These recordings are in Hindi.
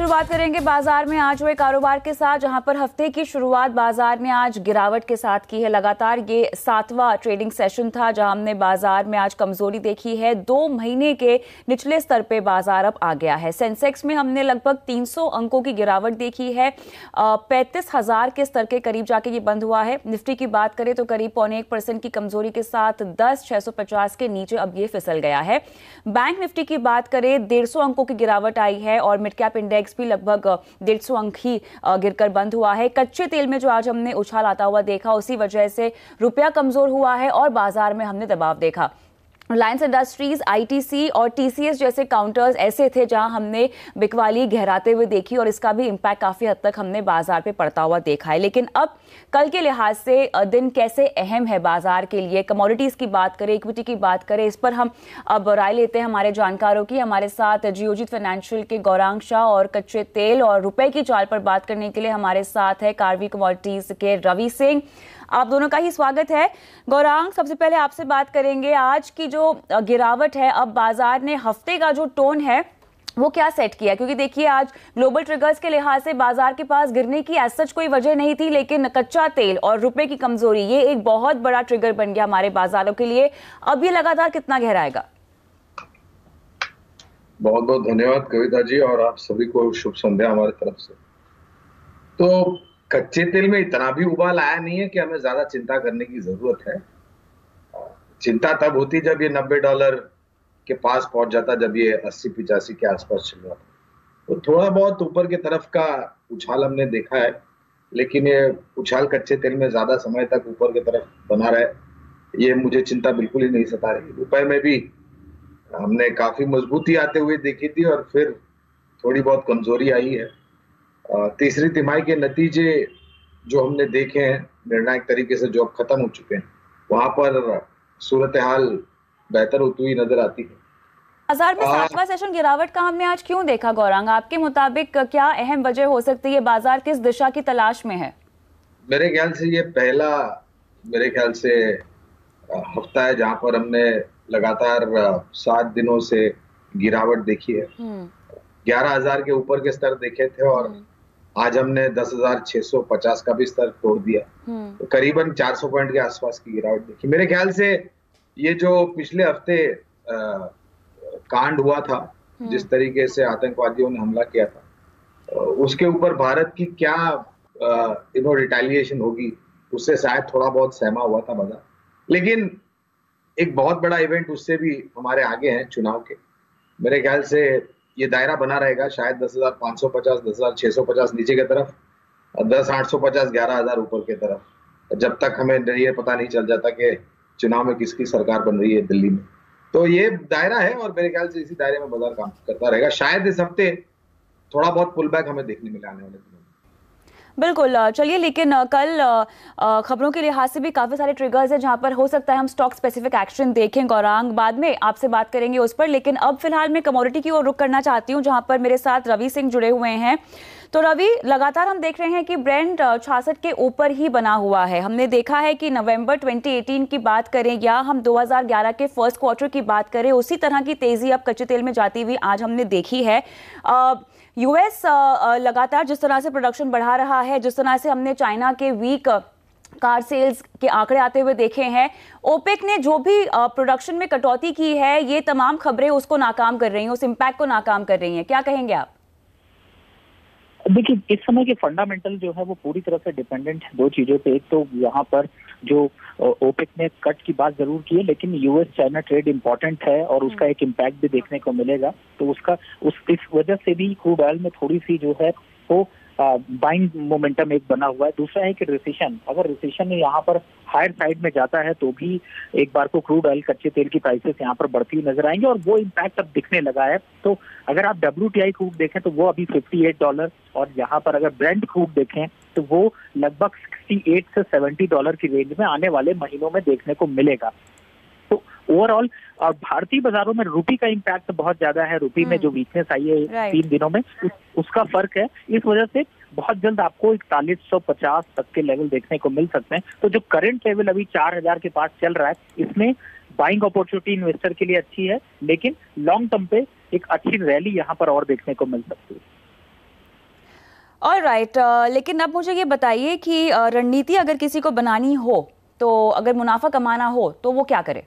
शुरुआत करेंगे बाजार में आज हुए कारोबार के साथ, जहां पर हफ्ते की शुरुआत बाजार ने आज गिरावट के साथ की है। लगातार ये 7वां ट्रेडिंग सेशन था जहां हमने बाजार में आज कमजोरी देखी है। 2 महीने के निचले स्तर पे बाजार अब आ गया है। सेंसेक्स में हमने लगभग 300 अंकों की गिरावट देखी है। 35,000 के स्तर के करीब जाके ये बंद हुआ है। निफ्टी की बात करें तो करीब 0.25% की कमजोरी के साथ 10,650 के नीचे अब ये फिसल गया है। बैंक निफ्टी की बात करें 150 अंकों की गिरावट आई है और मिड कैप इंडेक्स भी लगभग 150 अंक ही गिरकर बंद हुआ है। कच्चे तेल में जो आज हमने उछाल आता हुआ देखा, उसी वजह से रुपया कमजोर हुआ है और बाजार में हमने दबाव देखा। रिलायंस इंडस्ट्रीज, आईटीसी और टीसीएस जैसे काउंटर्स ऐसे थे जहां हमने बिकवाली गहराते हुए देखी और इसका भी इम्पैक्ट काफी हद तक हमने बाजार पे पड़ता हुआ देखा है। लेकिन अब कल के लिहाज से दिन कैसे अहम है बाजार के लिए, कमोडिटीज की बात करें, इक्विटी की बात करें, इस पर हम अब राय लेते हैं हमारे जानकारों की। हमारे साथ जियोजीत फाइनेंशियल के गौरांग शाह और कच्चे तेल और रुपए की चाल पर बात करने के लिए हमारे साथ है कार्वी कमोडिटीज के रवि सिंह। आप दोनों का ही स्वागत है। गौरांग, सबसे पहले आपसे बात करेंगे, आज की जो गिरावट है, अब बाजार ने हफ्ते का जो टोन है वो क्या सेट किया? क्योंकि देखिए आज ग्लोबल ट्रिगर्स के लिहाज से बाजार के पास गिरने की ऐसा कोई वजह नहीं थी, लेकिन कच्चा तेल और रुपए की कमजोरी ये एक बहुत बड़ा ट्रिगर बन गया हमारे बाजारों के लिए। अब ये लगातार कितना गहराएगा? बहुत बहुत धन्यवाद कविता जी, और आप सभी को शुभ संध्या हमारी तरफ से। तो कच्चे तेल में इतना भी उबाल आया नहीं है कि हमें ज्यादा चिंता करने की जरूरत है। चिंता तब होती जब ये $90 के पास पहुंच जाता, जब ये 80-85 के आसपास चल रहा था। तो थोड़ा बहुत ऊपर की तरफ का उछाल हमने देखा है, लेकिन ये उछाल कच्चे तेल में ज्यादा समय तक ऊपर की तरफ बना रहे, ये मुझे चिंता बिल्कुल ही नहीं सता रही। रुपए में भी हमने काफी मजबूती आते हुए देखी थी और फिर थोड़ी बहुत कमजोरी आई है। तीसरी तिमाही के नतीजे जो हमने देखे हैं निर्णायक तरीके से, जो अब खत्म हो चुके हैं, वहां पर सूरत हाल बेहतर होती हुई नजर आती है। बाजार में 7वां सेशन गिरावट का हमने आज क्यों देखा गौरांग? आपके मुताबिक क्या अहम वजह हो सकती है? बाजार किस दिशा की तलाश में है? मेरे ख्याल से ये पहला हफ्ता है जहां पर हमने लगातार 7 दिनों से गिरावट देखी है। 11,000 के ऊपर के स्तर देखे थे और आज हमने 10,650 का भी स्तर तोड़ दिया, तो करीबन 400 पॉइंट के आसपास की गिरावट देखी। मेरे ख्याल से ये जो पिछले हफ्ते कांड हुआ था, जिस तरीके से आतंकवादियों ने हमला किया था, उसके ऊपर भारत की क्या रिटेलिएशन होगी, उससे शायद थोड़ा बहुत सहमा हुआ था बाजार। लेकिन एक बहुत बड़ा इवेंट उससे भी हमारे आगे है, चुनाव के। मेरे ख्याल से ये दायरा बना रहेगा, शायद 10,550, 10,650 नीचे की तरफ, 10,850, 11,000 ऊपर की तरफ, जब तक हमें ये पता नहीं चल जाता कि चुनाव में किसकी सरकार बन रही है दिल्ली में। तो ये दायरा है और मेरे ख्याल से इसी दायरे में बाजार काम करता रहेगा। शायद इस हफ्ते थोड़ा बहुत पुल बैक हमें देखने मिले आने वाले दिनों में। बिल्कुल, चलिए, लेकिन कल खबरों के लिहाज से भी काफ़ी सारे ट्रिगर्स हैं जहां पर हो सकता है हम स्टॉक स्पेसिफिक एक्शन देखें। गौरांग, बाद में आपसे बात करेंगे उस पर, लेकिन अब फिलहाल मैं कमोडिटी की ओर रुख करना चाहती हूं जहां पर मेरे साथ रवि सिंह जुड़े हुए हैं। तो रवि, लगातार हम देख रहे हैं कि ब्रेंट 66 के ऊपर ही बना हुआ है। हमने देखा है कि नवंबर 2018 की बात करें या हम 2011 के फर्स्ट क्वार्टर की बात करें, उसी तरह की तेजी अब कच्चे तेल में जाती हुई आज हमने देखी है। यूएस लगातार जिस तरह से प्रोडक्शन बढ़ा रहा है, जिस तरह से हमने चाइना के वीक कार सेल्स के आंकड़े आते हुए देखे हैं, ओपेक ने जो भी प्रोडक्शन में कटौती की है, ये तमाम खबरें उसको नाकाम कर रही हैं, उस इम्पैक्ट को नाकाम कर रही हैं। क्या कहेंगे आप? देखिए, इस समय के फंडामेंटल जो है वो पूरी तरह से डिपेंडेंट है 2 चीजों पे। एक तो यहाँ पर जो ओपेक ने कट की बात जरूर की है, लेकिन यूएस चाइना ट्रेड इंपॉर्टेंट है और उसका एक इम्पैक्ट भी देखने को मिलेगा। तो इस वजह से भी क्रूड ऑयल में थोड़ी सी जो है वो बाइंग मोमेंटम एक बना हुआ है। दूसरा है कि रिसेशन, अगर रिसेशन यहाँ पर हायर साइड में जाता है तो भी एक बार को क्रूड ऑयल, कच्चे तेल की प्राइसेस यहाँ पर बढ़ती हुई नजर आएंगे और वो इम्पैक्ट अब दिखने लगा है। तो अगर आप WTI क्रूड देखें तो वो अभी $58, और यहाँ पर अगर ब्रेंट क्रूड देखें तो वो लगभग $68 से $70 की रेंज में आने वाले महीनों में देखने को मिलेगा। तो ओवरऑल भारतीय बाजारों में रुपी का इम्पैक्ट बहुत ज्यादा है। रुपी में जो वीकनेस आई है 3 दिनों में, उसका फर्क है। इस वजह से बहुत जल्द आपको 4150 तक के लेवल देखने को मिल सकते हैं। तो जो करंट लेवल अभी 4,000 के पास चल रहा है, इसमें बाइंग अपॉर्चुनिटी इन्वेस्टर के लिए अच्छी है, लेकिन लॉन्ग टर्म पे एक अच्छी रैली यहाँ पर और देखने को मिल सकती है। ऑलराइट, लेकिन अब मुझे ये बताइए कि रणनीति अगर किसी को बनानी हो तो अगर मुनाफा कमाना हो तो वो क्या करे?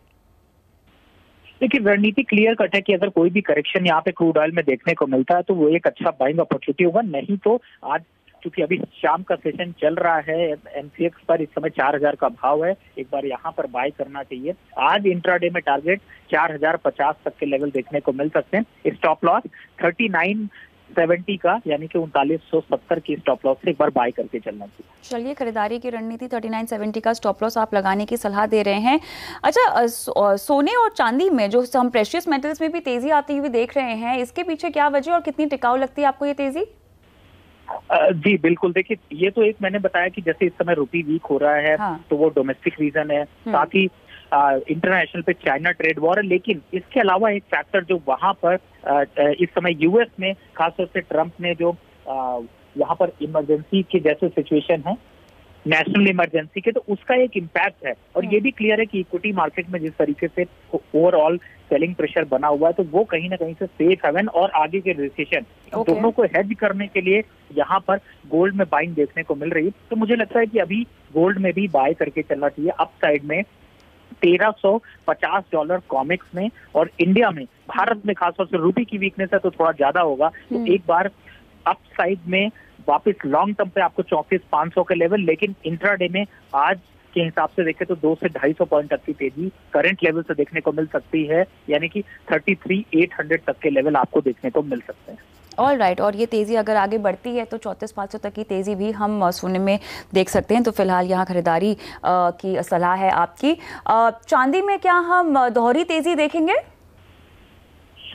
देखिए, रणनीति क्लियर कट है कि अगर कोई भी करेक्शन यहाँ पे क्रूड ऑयल में देखने को मिलता है तो वो एक अच्छा बाइंग अपॉर्चुनिटी होगा। नहीं तो आज क्योंकि अभी शाम का सेशन चल रहा है, एमसीएक्स पर इस समय 4000 का भाव है, एक बार यहाँ पर बाय करना चाहिए। आज इंट्राडे में टारगेट 4050 तक के लेवल देखने को मिल सकते हैं। स्टॉप लॉस 3970 का यानी कि 3970 की स्टॉप लॉस से एक बार बाय करके चलना चाहिए। चलिए, खरीदारी की रणनीति 3970 का स्टॉप लॉस आप लगाने की सलाह दे रहे हैं। अच्छा, सोने और चांदी में जो हम प्रेशियस मेटल्स में भी तेजी आती हुई देख रहे हैं, इसके पीछे क्या वजह और कितनी टिकाऊ लगती है आपको ये तेजी? जी बिल्कुल, देखिए ये तो एक मैंने बताया कि जैसे इस समय रुपी वीक हो रहा है, हाँ। तो वो डोमेस्टिक रीजन है, साथ ही इंटरनेशनल पे चाइना ट्रेड वॉर है। लेकिन इसके अलावा एक फैक्टर जो वहां पर इस समय यूएस में खासतौर से ट्रंप ने जो वहां पर इमरजेंसी के जैसे सिचुएशन है, नेशनल इमरजेंसी के, तो उसका एक इम्पैक्ट है। और ये भी क्लियर है कि इक्विटी मार्केट में जिस तरीके से ओवरऑल सेलिंग प्रेशर बना हुआ है, तो वो कहीं ना कहीं से सेफ हेवन और आगे के रिसेशन दोनों को हेज करने के लिए यहाँ पर गोल्ड में बाइंग देखने को मिल रही है। तो मुझे लगता है कि अभी गोल्ड में भी बाय करके चलना चाहिए। अप साइड में $1350 कॉमिक्स में, और इंडिया में, भारत में खासतौर से रुपी की वीकनेस है तो थोड़ा ज्यादा होगा, तो एक बार अप साइड में वापस लॉन्ग टर्म पे आपको 34,500 के लेवल, लेकिन इंट्राडे में आज के हिसाब से देखें तो 200 से 250 पॉइंट तक की तेजी करंट लेवल से देखने को मिल सकती है, यानी कि 33,800 तक के लेवल आपको देखने को मिल सकते हैं। ऑल राइट, और ये तेज़ी अगर आगे बढ़ती है तो 34,500 तक की तेज़ी भी हम सोने में देख सकते हैं। तो फिलहाल यहाँ खरीदारी की सलाह है आपकी। चांदी में क्या हम दोहरी तेज़ी देखेंगे?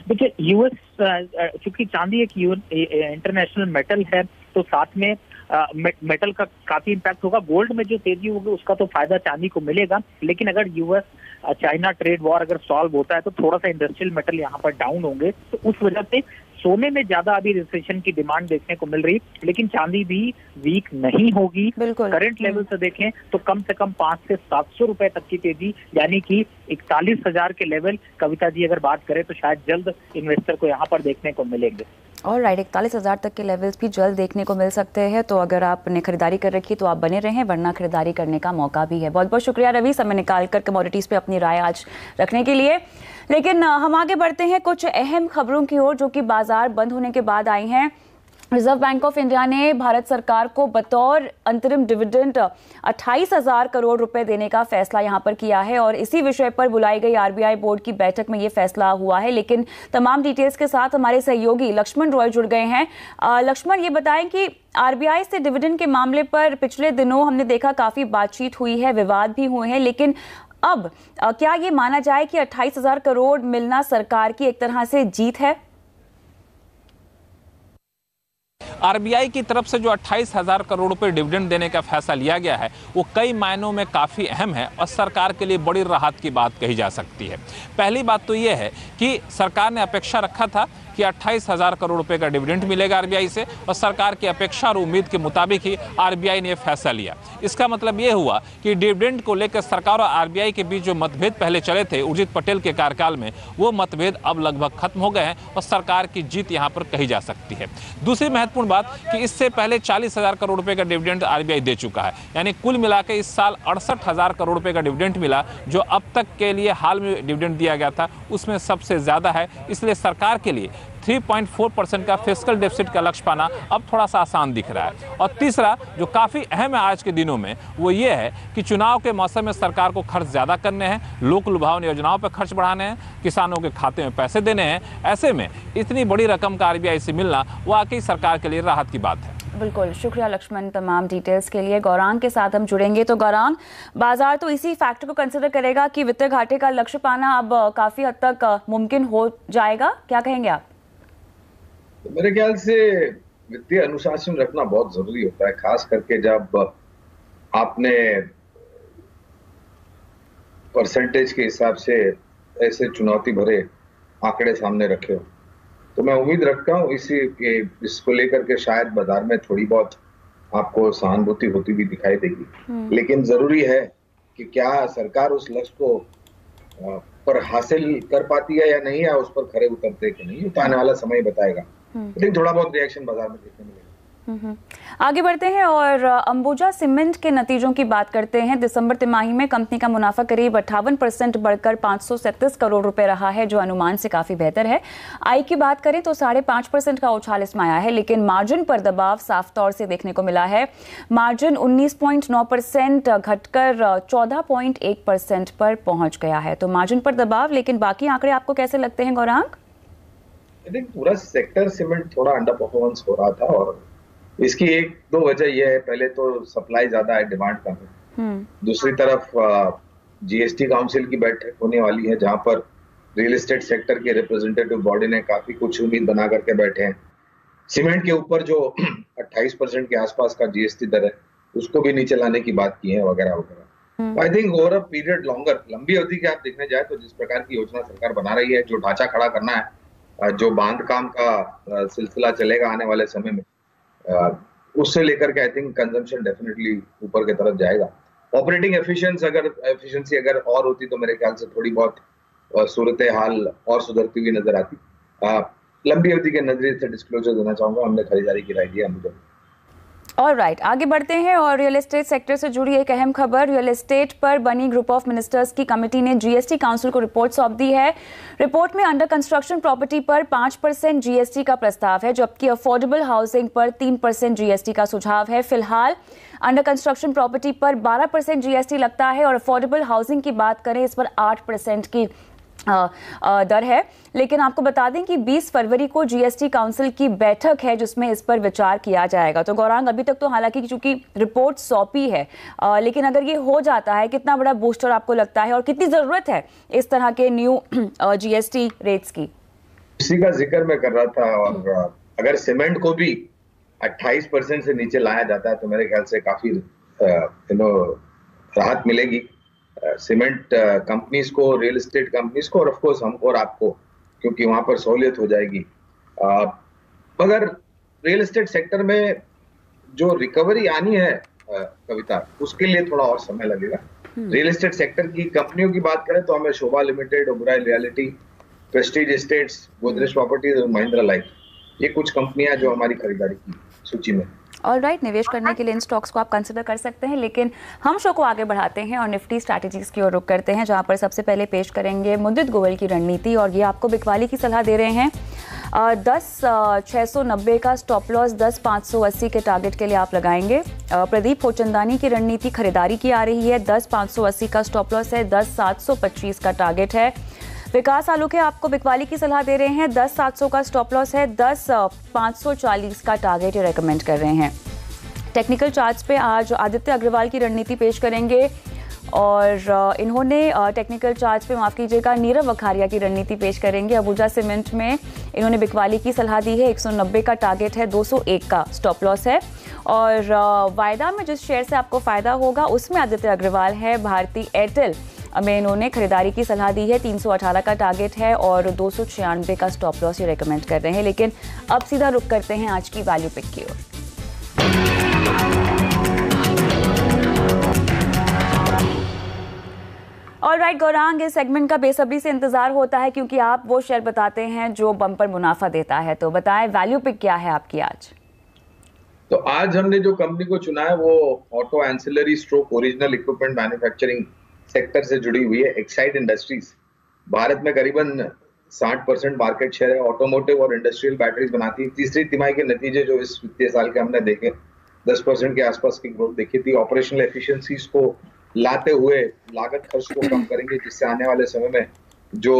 देखिए, यूएस चूंकि चांदी एक इंटरनेशनल मेटल है तो साथ में मेटल का काफी इम्पैक्ट होगा। गोल्ड में जो तेजी होगी उसका तो फायदा चांदी को मिलेगा, लेकिन अगर यूएस चाइना ट्रेड वॉर अगर सॉल्व होता है तो थोड़ा सा इंडस्ट्रियल मेटल यहाँ पर डाउन होंगे, तो उस वजह से सोने में ज्यादा अभी रिसेशन की डिमांड देखने को मिल रही है, लेकिन चांदी भी वीक नहीं होगी। करंट लेवल से देखें तो कम से कम 500 से 700 रुपए तक की तेजी, यानी कि 41,000 के लेवल, कविता जी अगर बात करें तो शायद जल्द इन्वेस्टर को यहाँ पर देखने को मिलेंगे। और राइट, 41,000 तक के लेवल्स भी जल्द देखने को मिल सकते हैं। तो अगर आपने खरीदारी कर रखी तो आप बने रहें, वरना खरीदारी करने का मौका भी है। बहुत बहुत शुक्रिया रवि, समय निकाल कर कमोडिटीज़ पे अपनी राय आज रखने के लिए। लेकिन हम आगे बढ़ते हैं कुछ अहम खबरों की ओर जो कि बाजार बंद होने के बाद आई हैं। रिजर्व बैंक ऑफ इंडिया ने भारत सरकार को बतौर अंतरिम डिविडेंड 28,000 करोड़ रुपए देने का फैसला यहां पर किया है, और इसी विषय पर बुलाई गई आरबीआई बोर्ड की बैठक में यह फैसला हुआ है। लेकिन तमाम डिटेल्स के साथ हमारे सहयोगी लक्ष्मण रॉय जुड़ गए हैं। लक्ष्मण, ये बताएं कि आरबीआई से डिविडेंड के मामले पर पिछले दिनों हमने देखा काफी बातचीत हुई है, विवाद भी हुए हैं, लेकिन अब क्या ये माना जाए कि 28,000 करोड़ मिलना सरकार की एक तरह से जीत है? आरबीआई की तरफ से जो 28,000 करोड़ रुपए डिविडेंड देने का फैसला लिया गया है वो कई मायनों में काफ़ी अहम है और सरकार के लिए बड़ी राहत की बात कही जा सकती है। पहली बात तो ये है कि सरकार ने अपेक्षा रखा था कि 28,000 करोड़ रुपए का डिविडेंड मिलेगा आरबीआई से, और सरकार की अपेक्षा और उम्मीद के मुताबिक ही आरबीआई ने यह फैसला लिया। इसका मतलब ये हुआ कि डिविडेंड को लेकर सरकार और आरबीआई के बीच जो मतभेद पहले चले थे उर्जित पटेल के कार्यकाल में, वो मतभेद अब लगभग खत्म हो गए हैं और सरकार की जीत यहाँ पर कही जा सकती है। दूसरी महत्वपूर्ण बात कि इससे पहले 40,000 करोड़ रुपए का डिविडेंड आरबीआई दे चुका है, यानी कुल मिलाकर इस साल 68,000 करोड़ रुपए का डिविडेंड मिला, जो अब तक के लिए हाल में डिविडेंड दिया गया था उसमें सबसे ज्यादा है। इसलिए सरकार के लिए 3.4% का फिस्कल डेफिसिट का लक्ष्य पाना अब थोड़ा सा आसान दिख रहा है। और तीसरा जो काफ़ी अहम है आज के दिनों में वो ये है कि चुनाव के मौसम में सरकार को खर्च ज़्यादा करने हैं, लोक लुभावन योजनाओं पर खर्च बढ़ाने हैं, किसानों के खाते में पैसे देने हैं। ऐसे में इतनी बड़ी रकम का आरबीआई से मिलना वाकई सरकार के लिए राहत की बात है। बिल्कुल, शुक्रिया लक्ष्मण तमाम डिटेल्स के लिए। गौरांग के साथ हम जुड़ेंगे। तो गौरांग, बाजार तो इसी फैक्टर को कंसिडर करेगा कि वित्तीय घाटे का लक्ष्य पाना अब काफ़ी हद तक मुमकिन हो जाएगा, क्या कहेंगे आप? तो मेरे ख्याल से वित्तीय अनुशासन रखना बहुत जरूरी होता है, खास करके जब आपने परसेंटेज के हिसाब से ऐसे चुनौती भरे आंकड़े सामने रखे हो। तो मैं उम्मीद रखता हूँ इसको लेकर के शायद बाजार में थोड़ी बहुत आपको सहानुभूति होती भी दिखाई देगी, लेकिन जरूरी है कि क्या सरकार उस लक्ष्य को पर हासिल कर पाती है या नहीं, या उस पर खरे उतरते कि नहीं, तो आने वाला समय बताएगा। लेकिन थोड़ा बहुत रिएक्शन बाजार में देखने मिलेगा। आगे बढ़ते हैं और अंबुजा सीमेंट के नतीजों की बात करते हैं। दिसंबर तिमाही में कंपनी का मुनाफा करीब 58% बढ़कर 537 करोड़ रुपए रहा है, जो अनुमान से काफी बेहतर है। आय की बात करें तो 5.5% का उछाल इसमें आया है, लेकिन मार्जिन पर दबाव साफ तौर से देखने को मिला है। मार्जिन 19.9% घटकर 14.1% पर पहुंच गया है। तो मार्जिन पर दबाव, लेकिन बाकी आंकड़े आपको कैसे लगते हैं गौरांग? पूरा सेक्टर सीमेंट थोड़ा अंडर परफॉर्मेंस हो रहा था और इसकी एक दो वजह यह है, पहले तो सप्लाई ज्यादा है, डिमांड कम है। दूसरी तरफ जीएसटी काउंसिल की बैठक होने वाली है, जहां पर रियल एस्टेट सेक्टर के रिप्रेजेंटेटिव बॉडी ने काफी कुछ उम्मीद बना करके बैठे हैं। सीमेंट के ऊपर जो 28% के आसपास का जीएसटी दर है, उसको भी नीचे लाने की बात की है, वगैरह वगैरह। I think over a period longer, लंबी अवधि के आप देखने जाए तो जिस प्रकार की योजना सरकार बना रही है, जो ढांचा खड़ा करना है, जो बांध काम का सिलसिला चलेगा आने वाले समय में, उससे लेकर के आई थिंक कंजम्पशन डेफिनेटली ऊपर की तरफ जाएगा। ऑपरेटिंग एफिशिएंसी अगर और होती तो मेरे ख्याल से थोड़ी बहुत सूरत हाल और सुधरती हुई नजर आती। लंबी अवधि के नजरिए से डिस्क्लोजर देना चाहूंगा, हमने खरीदारी की राय दी है मुझे। ऑलराइट, आगे बढ़ते हैं और रियल एस्टेट सेक्टर से जुड़ी एक अहम खबर। रियल एस्टेट पर बनी ग्रुप ऑफ मिनिस्टर्स की कमेटी ने जीएसटी काउंसिल को रिपोर्ट सौंप दी है। रिपोर्ट में अंडर कंस्ट्रक्शन प्रॉपर्टी पर 5% जीएसटी का प्रस्ताव है, जबकि अफोर्डेबल हाउसिंग पर 3% जीएसटी का सुझाव है। फिलहाल अंडर कंस्ट्रक्शन प्रॉपर्टी पर 12% जीएसटी लगता है और अफोर्डेबल हाउसिंग की बात करें इस पर 8% की दर है। लेकिन आपको बता दें कि 20 फरवरी को जीएसटी काउंसिल की बैठक है, जिसमें इस पर विचार किया जाएगा। तो गौरांग, अभी तक तो हालांकि चूंकि रिपोर्ट सौंपी है, लेकिन अगर ये हो जाता है, कितना बड़ा बूस्टर आपको लगता है और कितनी जरूरत है इस तरह के न्यू जीएसटी रेट्स की? इसी का जिक्र मैं कर रहा था। और अगर सीमेंट को भी 28% से नीचे लाया जाता है तो मेरे ख्याल से काफी राहत मिलेगी सीमेंट कंपनीज को, रियल एस्टेट कंपनीज को, और ऑफ कोर्स हमको और आपको, क्योंकि वहां पर सहूलियत हो जाएगी। मगर रियल एस्टेट सेक्टर में जो रिकवरी आनी है कविता, उसके लिए थोड़ा और समय लगेगा। रियल एस्टेट सेक्टर की कंपनियों की बात करें तो हमें Sobha Limited, Oberoi Realty, Prestige Estates, Godrej Properties और महिंद्रा लाइफ, ये कुछ कंपनियां जो हमारी खरीदारी की सूची में। ऑलराइट, निवेश करने के लिए इन स्टॉक्स को आप कंसिडर कर सकते हैं। लेकिन हम शो को आगे बढ़ाते हैं और निफ्टी स्ट्रैटेजीज की ओर रुख करते हैं, जहां पर सबसे पहले पेश करेंगे मुदित गोयल की रणनीति, और ये आपको बिकवाली की सलाह दे रहे हैं। 10,690 का स्टॉप लॉस 10,580 के टारगेट के लिए आप लगाएंगे। प्रदीप होचंदानी की रणनीति खरीदारी की आ रही है, 10,580 का स्टॉप लॉस है, 10,725 का टारगेट है। विकास आलूके आपको बिकवाली की सलाह दे रहे हैं, 10,700 का स्टॉप लॉस है, 10,540 का टारगेट रेकमेंड कर रहे हैं। टेक्निकल चार्ट्स पे आज आदित्य अग्रवाल की रणनीति पेश करेंगे और इन्होंने टेक्निकल चार्ट्स पे, माफ कीजिएगा, नीरव वखारिया की रणनीति पेश करेंगे। अबूजा सीमेंट में इन्होंने बिकवाली की सलाह दी है, 190 का टारगेट है, 201 का स्टॉप लॉस है। और वायदा में जिस शेयर से आपको फायदा होगा उसमें आदित्य अग्रवाल है। भारती एयरटेल में इन्होंने खरीदारी की सलाह दी है, 318 का टारगेट है और 296 का स्टॉप लॉस ये रेकमेंड कर रहे हैं। लेकिन अब सीधा रुक करते हैं आज की वैल्यू पिक की ओर। ऑलराइट गौरांग, इस सेगमेंट का बेसब्री से इंतजार होता है, क्योंकि आप वो शेयर बताते हैं जो बम्पर मुनाफा देता है। तो बताएं वैल्यू पिक क्या है आपकी आज? तो आज हमने जो कंपनी को चुना है वो auto ancillary stroke original equipment manufacturing sector से जुड़ी हुई है, एक्साइड इंडस्ट्रीज। भारत में करीबन 60% मार्केट शेयर है, ऑटोमोटिव और इंडस्ट्रियल बैटरीज बनाती है। तीसरी तिमाही के नतीजे जो इस वित्तीय साल के हमने देखे, 10% के आसपास की ग्रोथ देखी थी। ऑपरेशनल एफिशिएंसीज को लाते हुए लागत खर्च को कम करेंगे, जिससे आने वाले समय में जो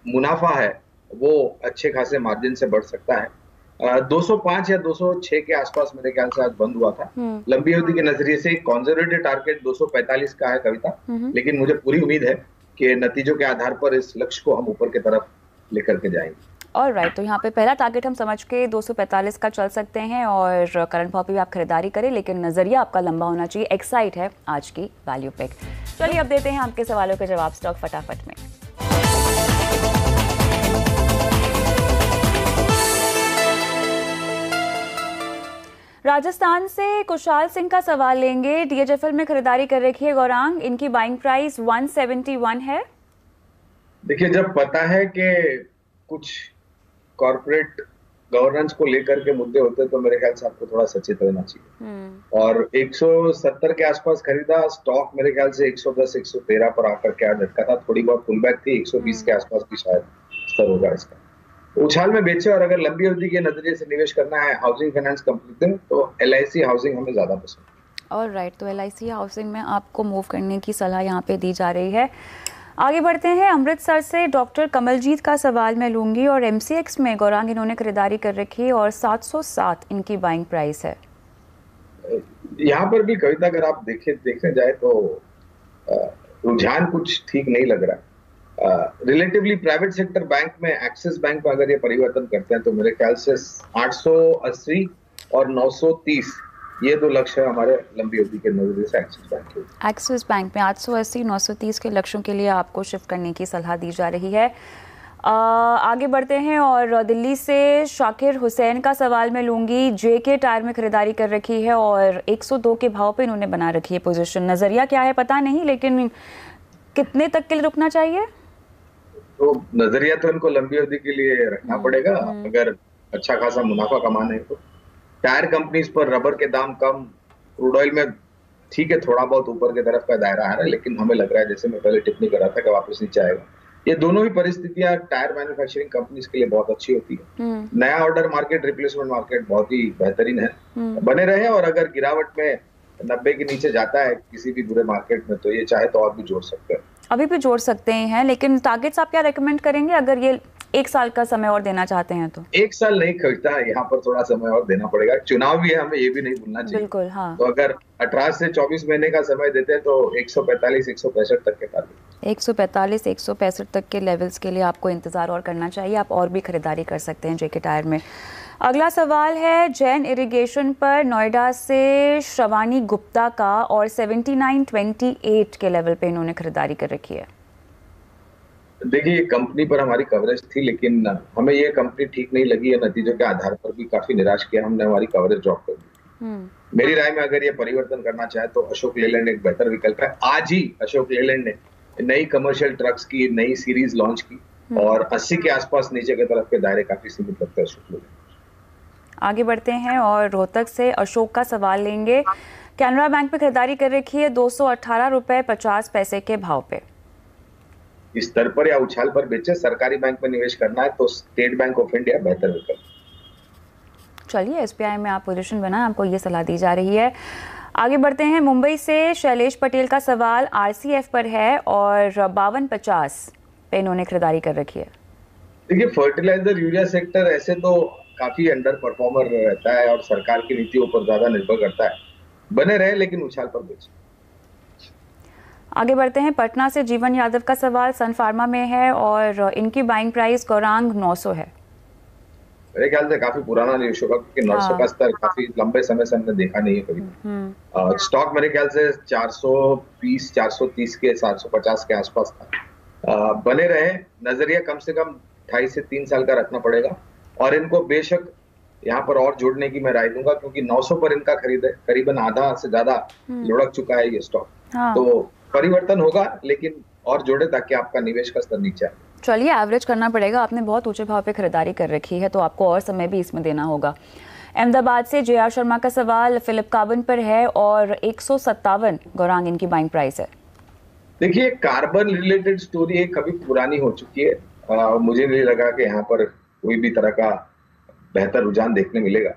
मुनाफा है वो अच्छे खासे मार्जिन से बढ़ सकता है। 205 या 206 के आसपास मेरे ख्याल से आज बंद हुआ था। लंबी अवधि के नजरिए से कंजर्वेटिव टारगेट 245 का है कविता, लेकिन मुझे पूरी उम्मीद है कि नतीजों के आधार पर इस लक्ष्य को हम ऊपर की तरफ लेकर के जाएंगे। ऑलराइट, तो यहाँ पे पहला टारगेट हम समझ के 245 का चल सकते हैं और करंट भाव पे भी आप खरीदारी करें, लेकिन नजरिया आपका लंबा होना चाहिए। एक्साइट है आज की वैल्यू पिक। चलिए अब देते हैं आपके सवालों के जवाब स्टॉक फटाफट में। राजस्थान से कुशाल सिंह का सवाल लेंगे। डीएचएफएल में खरीदारी कर रखी है गौरांग, इनकी बाइंग प्राइस 171 है। देखिए, जब पता है कि कुछ कॉर्पोरेट गवर्नेंस को लेकर के मुद्दे होते तो मेरे ख्याल से आपको थोड़ा सचेत रहना चाहिए। और 170 के आसपास खरीदा स्टॉक, मेरे ख्याल से 110 113 पर आकर के आज झटका था, थोड़ी बहुत पुल बैक थी, 120 के आसपास भी शायद स्तर होगा इसका। उछाल में बेचे, और अगर लंबी अवधि के नजरिए से निवेश करना है हाउसिंग फाइनेंस कंपनी में तो LIC हाउसिंग हमें ज्यादा पसंद है। ऑलराइट, तो LIC हाउसिंग में आपको मूव करने की सलाह यहाँ पे दी जा रही है। आगे बढ़ते हैं, अमृतसर से डॉक्टर कमलजीत का सवाल मैं लूंगी। और MCX में गौरांग इन्होंने खरीदारी कर रखी है और 707 इनकी बाइंग प्राइस है। यहाँ पर भी कविता अगर आप देखने जाए तो रुझान कुछ ठीक नहीं लग रहा। रिलेटिवली प्राइवेट सेक्टर बैंक में एक्सिस बैंक में अगर ये परिवर्तन करते हैं तो मेरे ख्याल से 880 और 930 ये दो लक्ष्य है हमारे लंबी अवधि के नजरिए से एक्सिस बैंक में 880 930 के लक्ष्यों के लिए आपको शिफ्ट करने की सलाह दी जा रही है। आगे बढ़ते हैं और दिल्ली से शाकिर हुसैन का सवाल मैं लूंगी। JK टायर में खरीदारी कर रखी है और 102 के भाव पे इन्होंने बना रखी है पोजीशन। नजरिया क्या है पता नहीं, लेकिन कितने तक के लिए रुकना चाहिए? तो नजरिया तो इनको लंबी अवधि के लिए रखना पड़ेगा अगर अच्छा खासा मुनाफा कमाना है तो। टायर कंपनीज पर रबर के दाम कम, क्रूड ऑयल में ठीक है थोड़ा बहुत ऊपर की तरफ का दायरा आ रहा है, लेकिन हमें लग रहा है जैसे मैं पहले टिप्पणी कर रहा था कि वापस नीचे आएगा। ये दोनों ही परिस्थितियां टायर मैन्युफैक्चरिंग कंपनीज के लिए बहुत अच्छी होती है। नया ऑर्डर मार्केट, रिप्लेसमेंट मार्केट बहुत ही बेहतरीन है, बने रहे। और अगर गिरावट में 90 के नीचे जाता है किसी भी बुरे मार्केट में तो ये चाहे तो और भी जोड़ सकते हैं, अभी भी जोड़ सकते हैं। लेकिन टारगेट्स आप क्या रेकमेंड करेंगे अगर ये 1 साल का समय और देना चाहते हैं तो? 1 साल नहीं खर्चता, यहाँ पर थोड़ा समय और देना पड़ेगा। चुनाव भी है, हमें ये भी नहीं भूलना चाहिए। बिल्कुल, हाँ। तो अगर 18 से 24 महीने का समय देते हैं तो 145 165 तक के टारगेट, 145 165 तक के लेवल्स के लिए आपको इंतजार और करना चाहिए। आप और भी खरीदारी कर सकते हैं JK टायर में। अगला सवाल है जैन इरिगेशन पर, नोएडा से श्रवानी गुप्ता का, और 7928 के लेवल पे इन्होंने खरीदारी कर रखी है। देखिए कंपनी पर हमारी कवरेज थी, लेकिन हमें ये कंपनी ठीक नहीं लगी है। नतीजों के आधार पर भी काफी निराश किया, हमने हमारी कवरेज ड्रॉप कर दी। मेरी राय में अगर ये परिवर्तन करना चाहे तो अशोक लेलैंड एक बेहतर विकल्प है। आज ही अशोक लेलैंड ने नई कमर्शियल ट्रक्स की नई सीरीज लॉन्च की और 80 के आसपास नीचे की तरफ के दायरे काफी सीमित लगते हैं अशोक लेलैंड। आगे बढ़ते हैं और रोहतक से अशोक का सवाल लेंगे। कैनरा बैंक में खरीदारी कर रखी है 218 रुपए 50 पैसे के भाव पे। इस स्तर पर या उछाल पर बेचे, सरकारी बैंक में निवेश करना है तो स्टेट बैंक ऑफ इंडिया बेहतर विकल्प। चलिए SBI में आप पोजीशन बनाएं, आपको ये सलाह दी जा रही है। आगे बढ़ते हैं, मुंबई से शैलेश पटेल का सवाल RCF पर है और 5250 पे इन्होंने खरीदारी कर रखी है। देखिए फर्टिलाइजर यूरिया सेक्टर ऐसे तो काफी अंडर परफॉर्मर रहता है और सरकार की नीतियों पर ज्यादा निर्भर करता है, बने रहे लेकिन उछाल पर बेचे। आगे बढ़ते हैं, पटना से जीवन यादव का सवाल सन फार्मा में है और इनकी बाइंग प्राइस गौरांग 900 है। मेरे ख्याल से काफी पुराना निवेश होगा क्योंकि 900 का स्तर काफी लंबे समय से हमने देखा नहीं है कभी। स्टॉक मेरे ख्याल से 420 430 के 750 के आसपास था, बने रहे। नजरिया कम से कम 2.5 से 3 साल का रखना पड़ेगा और इनको बेशक यहाँ पर और जोड़ने की मैं राय दूंगा क्योंकि 900 पर इनका खरीद है, करीबन आधा से ज्यादा लुढ़क चुका है ये स्टॉक। तो परिवर्तन होगा लेकिन और जोड़े ताकि आपका निवेश का स्तर नीचे आए। चलिए एवरेज करना पड़ेगा, आपने बहुत ऊंचे भाव पे खरीदारी कर रखी है तो आपको और समय भी इसमें देना होगा। अहमदाबाद से JR शर्मा का सवाल फिलिप कार्बन पर है और 157 गौरांग इनकी बाइंग प्राइस है। देखिए कार्बन रिलेटेड स्टोरी एक कभी पुरानी हो चुकी है, मुझे नहीं लगा कि यहाँ पर कोई भी तरह का बेहतर रुझान देखने मिलेगा।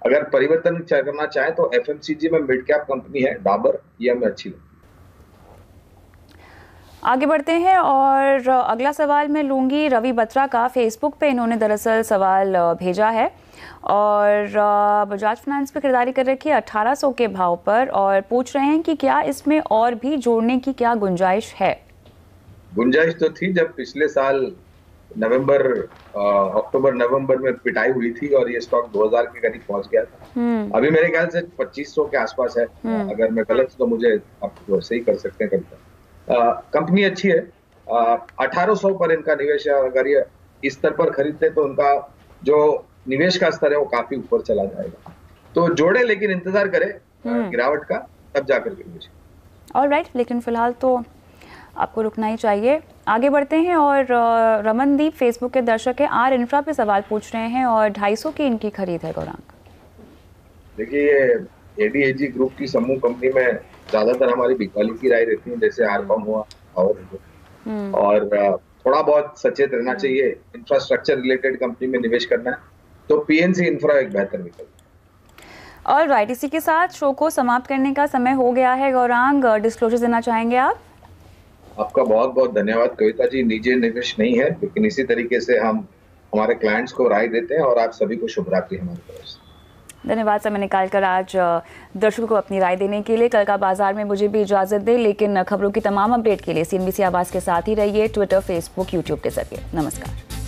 अगर परिवर्तन करना चाहे तो FMCG में मिड कैप कंपनी है डाबर, ये हमें अच्छी लगती है। आगे बढ़ते हैं और अगला सवाल मैं लूंगी रवि बत्रा का। फेसबुक पे इन्होंने दरअसल सवाल भेजा है और बजाज फाइनेंस पे खरीदारी कर रखी है 1800 के भाव पर और पूछ रहे हैं कि क्या इसमें और भी जोड़ने की क्या गुंजाइश है। गुंजाइश तो थी जब पिछले साल अक्टूबर नवंबर में पिटाई हुई थी और ये स्टॉक 2000 के करीब पहुंच गया था। अभी मेरे ख्याल से 2500 के आसपास है, अगर मैं गलत तो मुझे आप सही कर सकते हैं कभी। कंपनी अच्छी है, 1800 पर इनका निवेश है। अगर ये इस स्तर पर खरीदते तो उनका जो निवेश का स्तर है वो काफी ऊपर चला जाएगा। तो जोड़े लेकिन इंतजार करें गिरावट का, तब जाकर के निवेश। ऑलराइट, लेकिन फिलहाल तो आपको रुकना ही चाहिए। आगे बढ़ते हैं और रमनदीप फेसबुक के दर्शक है, आर इंफ्रा पे सवाल पूछ रहे हैं और 250 की इनकी खरीद है गौरांग। देखिए, ये एडीएजी ग्रुप की समूह कंपनी में ज्यादातर हमारी बिकवाली की राय रहती है, जैसे आरकॉम हुआ और थोड़ा बहुत सचेत रहना चाहिए। इंफ्रास्ट्रक्चर रिलेटेड कंपनी में निवेश करना है तो पीएनसी इंफ्रा एक बेहतर विकल्प। और राइट, इसी के साथ शो को समाप्त करने का समय हो गया है। गौरांग, डिस्क्लोजर देना चाहेंगे आप? आपका बहुत बहुत धन्यवाद कविता जी। निजी निवेश नहीं है, लेकिन इसी तरीके से हम हमारे क्लाइंट्स को राय देते हैं और आप सभी को शुभ रात्रि हमारी तरफ से। धन्यवाद समय निकालकर आज दर्शकों को अपनी राय देने के लिए। कल का बाजार में मुझे भी इजाजत दे, लेकिन खबरों की तमाम अपडेट के लिए CNBC आवाज के साथ ही रहिए, ट्विटर, फेसबुक, यूट्यूब के जरिए। नमस्कार।